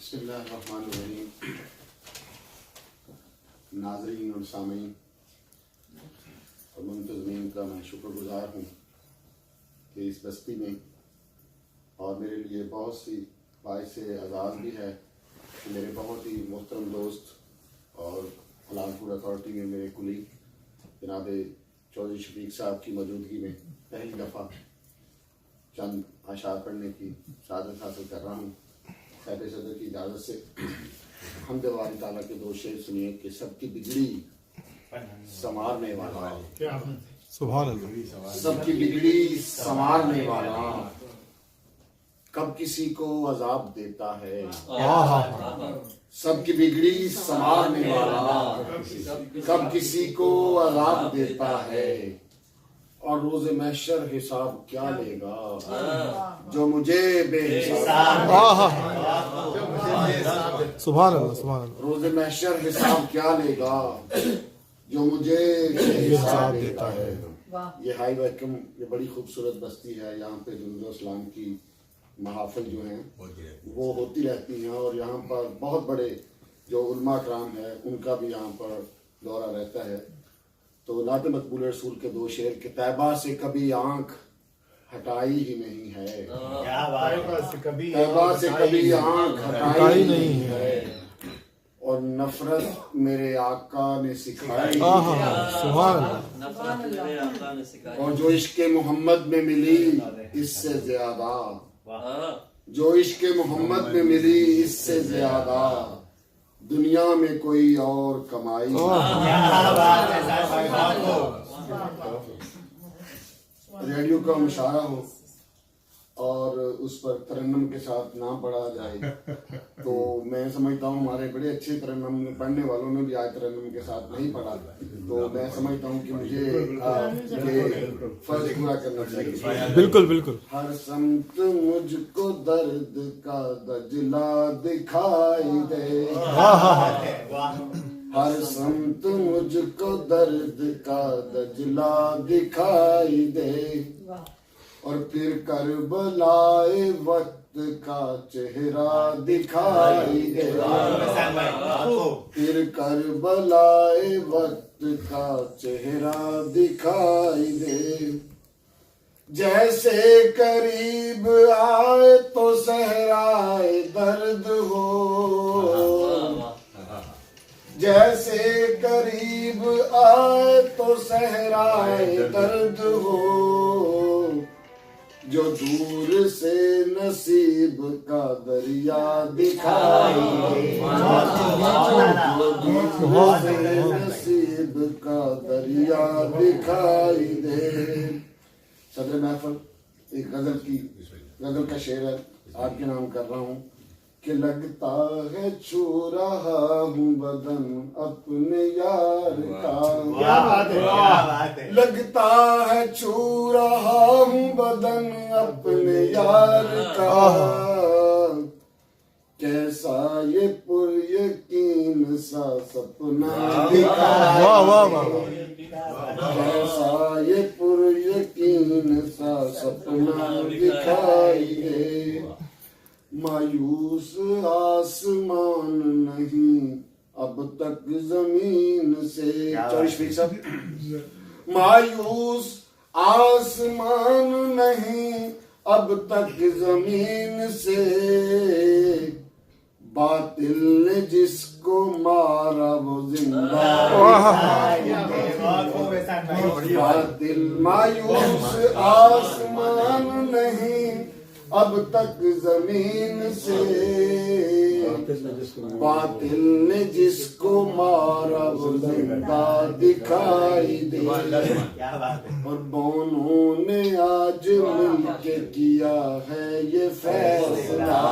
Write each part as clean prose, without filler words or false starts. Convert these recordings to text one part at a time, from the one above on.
बिस्मिल्लाहिर्रहमानिर्रहीम। नाज़रीन और सामीन और मुंतज़मीन का मैं शुक्रगुज़ार हूँ कि इस बस्ती में और मेरे लिए बहुत सी बाइस एज़ाज़ भी है कि मेरे बहुत ही मोहतरम दोस्त और फलान फूड अथॉरिटी में मेरे कुलीग जनाब चौधरी शफीक साहब की मौजूदगी में पहली दफ़ा चंद अशार पढ़ने की सादत हासिल कर रहा हूँ। साहिब सदर की इजाज़त से हमद वाली ताला के दो शेर सुनिए कि सबकी बिगड़ी संवारने वाला, सुभान अल्लाह। सबकी बिगड़ी संवारने वाला, कब किसी को अजाब देता है, सबकी बिगड़ी संवारने वाला, कब किसी को अजाब देता है, और रोज़े महशर हिसाब क्या लेगा जो मुझे बेहिसाब। सुभान अल्लाह, सुभान अल्लाह। रोज़े महशर हिसाब क्या लेगा जो मुझे बेहिसाब देता है। ये हाई वैकम, ये बड़ी खूबसूरत बस्ती है। यहाँ पे दुरूद इस्लाम की महाफिल जो हैं वो होती रहती हैं और यहाँ पर बहुत बड़े जो उलमा कराम है उनका भी यहाँ पर दौरा रहता है। तो नात मकबूल रसूल के दो शेर के तैबा से कभी आंख हटाई ही नहीं है, तैबा से कभी आंख हटाई नहीं है, और नफरत मेरे आका ने सिखाई, सुभान अल्लाह। और जो इश्क़ मोहम्मद में मिली इससे ज्यादा, जो इश्क़ मोहम्मद में मिली इससे ज्यादा दुनिया में कोई और कमाई। रेडियो का मुशारा हो और उस पर तरन्नुम के साथ नाम पढ़ा जाए तो मैं समझता हूँ हमारे बड़े अच्छे तरन्नुम पढ़ने वालों ने भी आज तरन्नुम के साथ नहीं पढ़ा, तो मैं समझता हूँ कि मुझे फर्ज पूरा करना चाहिए। बिल्कुल बिल्कुल। हर समत मुझको दर्द का दजला दिखाई दे, हर समत मुझको दर्द का दजला दिखाई दे, और फिर करबलाए वक्त का चेहरा दिखाई दे, फिर करबलाए वक्त का चेहरा दिखाई दे। जैसे करीब आए तो सहराए दर्द हो, जैसे करीब आए तो सहराए दर्द हो, जो दूर से नसीब का दरिया दिखाई दे, जो दूर से नसीब का दरिया दिखाई दे। सदर महफल एक गजल का शेर है, आपके नाम कर रहा हूँ कि लगता है छू रहा हूँ बदन अपने यार का, क्या बात है, क्या बात है। लगता है छू रहा हूँ बदन अपने यार का, कैसा ये पुरयकीन सा सपना दिखाई, वाह वाह वाह। कैसा ये पुरयकीन सा सपना दिखाई दे। मायूस आसमान नहीं अब तक जमीन से, मायूस आसमान नहीं अब तक जमीन से, बातिल ने जिसको मारा वो जिंदा, बातिल मायूस आसमान नहीं अब तक जमीन से, बातिल ने जिसको मारा वो जिंदा दिखाई दे। और दोनों ने आज मिलके किया है ये फैसला,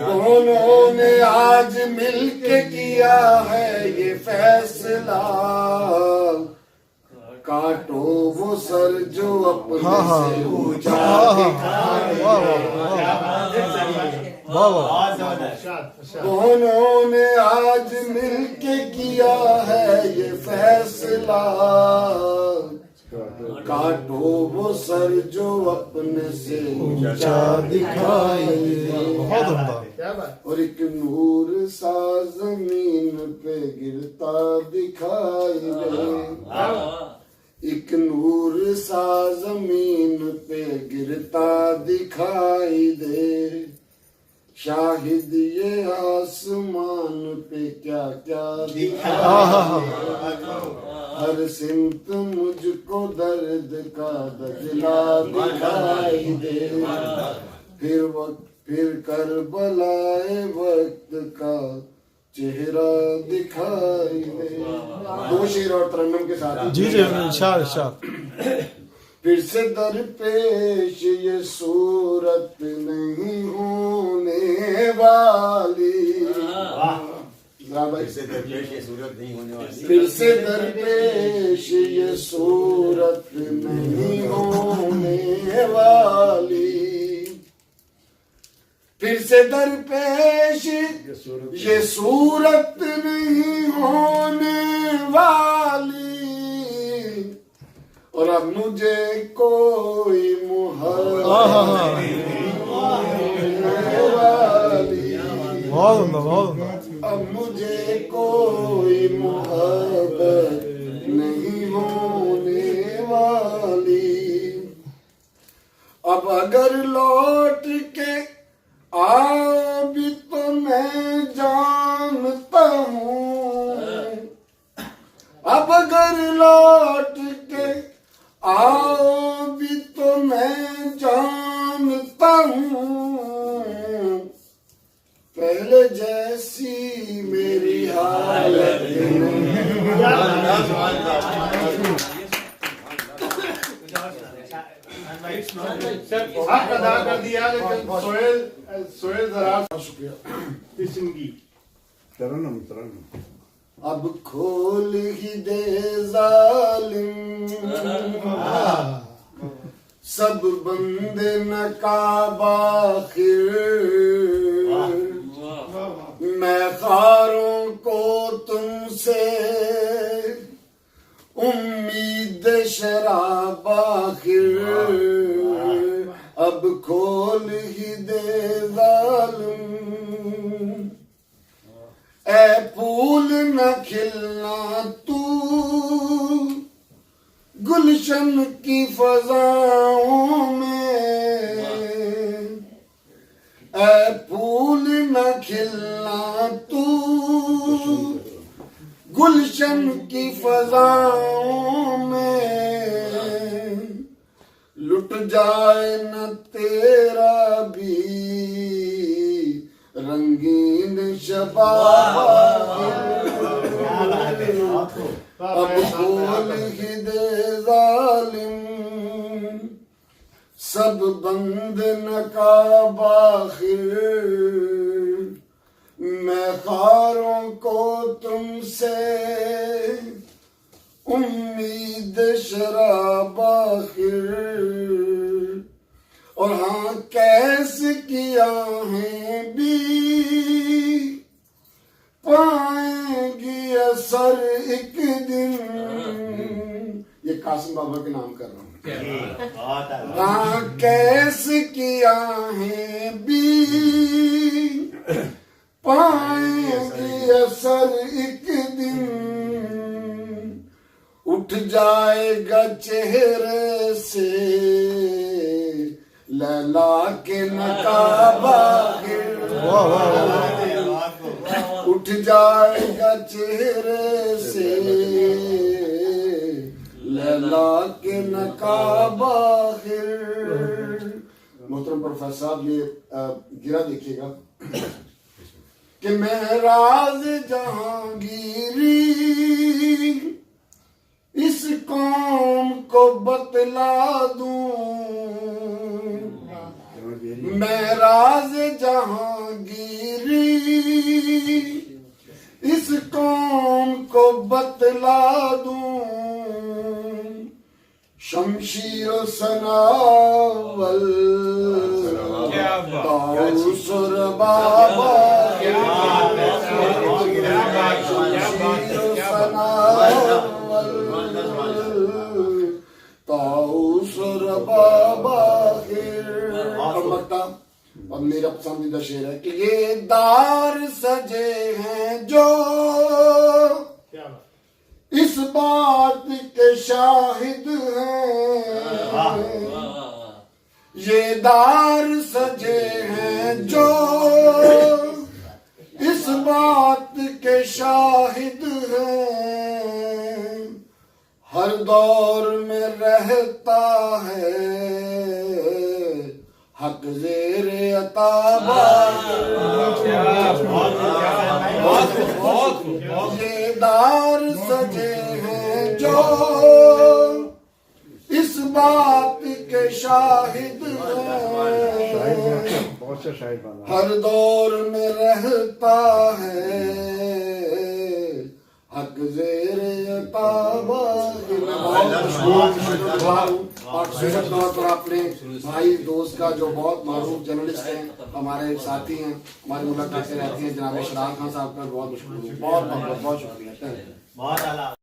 दोनों ने आज मिलके किया है ये फैसला, काटो वो सर जो अपने से ऊंचा दिखाई दे। दोनों ने आज मिलके किया है ये फैसला, काटो वो सर जो अपने से ऊंचा दिखाई दे। बहुत उम्दा। क्या बात। और एक नूर सा जमीन पे गिरता दिखाई दे। एक नूर सा जमीन पे गिरता दिखाई दे। शाहिद ये आसमान पे क्या क्या दिखाई दे। हर सिमत मुझको दर्द का दजला दिखाई दे। फिर करबलाए वक्त का चेहरा दिखाई दे। दो शेर और तरन्नुम के साथ। जी जी इरशाद इरशाद। फिर से दरपेश ये सूरत नहीं होने वाली। फिर से दरपेश ये सूरत नहीं होने वाली। फिर से दरपेश ये सूरत नहीं होने वाली। फिर से दरपेश ये सूरत नहीं होने वाली। और अब मुझे कोई मुहब्बत वाली। बहुत उम्दा बहुत उम्दा। अब मुझे कोई मुहब्बत नहीं होने वाली। अब अगर लौट के आओ भी तो मैं जानता हूँ। अब अगर लौट के आओ भी तो मैं जानता हूँ। पहले जैसी मेरी हालत हक अदा कर दिया। लेकिन सोहेल जरा शुक्रिया। किस्मगी तरन्नुम तरन्नुम। अब खोल ही दे जालिम सब बंदे नकाब आखिर। मैं खारों को तुमसे उम्मीद शराब आखिर। अब खोल ही दे जालिम ए फूल न खिलना तू गुलशन की फजाओं में। ए फूल न खिलना तू गुलशन की फजाओं में। लुट जाए न तेरा भी रंगीन शबाब। अब खोल ही दे जालिम सब बंद नकाब आखिर। मैं खारों को तुमसे उम्मीद शराब आखिर। और हाँ कैस किया है भी पाएंगी असर एक दिन। ये कासिम बाबा के नाम कर रहा हूँ। हाँ कैस किया है भी पाएंगी असर एक दिन। उठ जाएगा चेहरे से लैला के नकाब आखिर। उठ जाएगा चेहरे से लैला के नकाब आखिर। मोहतरम प्रोफेसर साहब ये गिरा देखिएगा कि मैं राज जहांगीरी इस कौम को बतला दूं। मैं राज जहांगीरी इस कौम को बतला दूं। शमशीर सनावल ताउसुर बाबा बाखिर। और लगता और मेरा पसंदीदा शेर है कि ये दार सजे हैं जो इस बात के शाहिद हैं, ये दार सजे हैं जो इस बात के शाहिद हैं, हर दौर में रहता है हक ज़ेरे अता ये दार सजे हैं जो इस बात के शाहिद हैं, बहुत से शायद बना हर दौर में रहता है हक ज़ेरे अता और विशेष तौर पर अपने भाई दोस्त का जो बहुत मारूफ जर्नलिस्ट हैं, हमारे साथी हैं, हमारी मुलाकातें रहती हैं, जनाब शराफ खान साहब का बहुत शुक्रिया, बहुत शुक्रिया। बहुत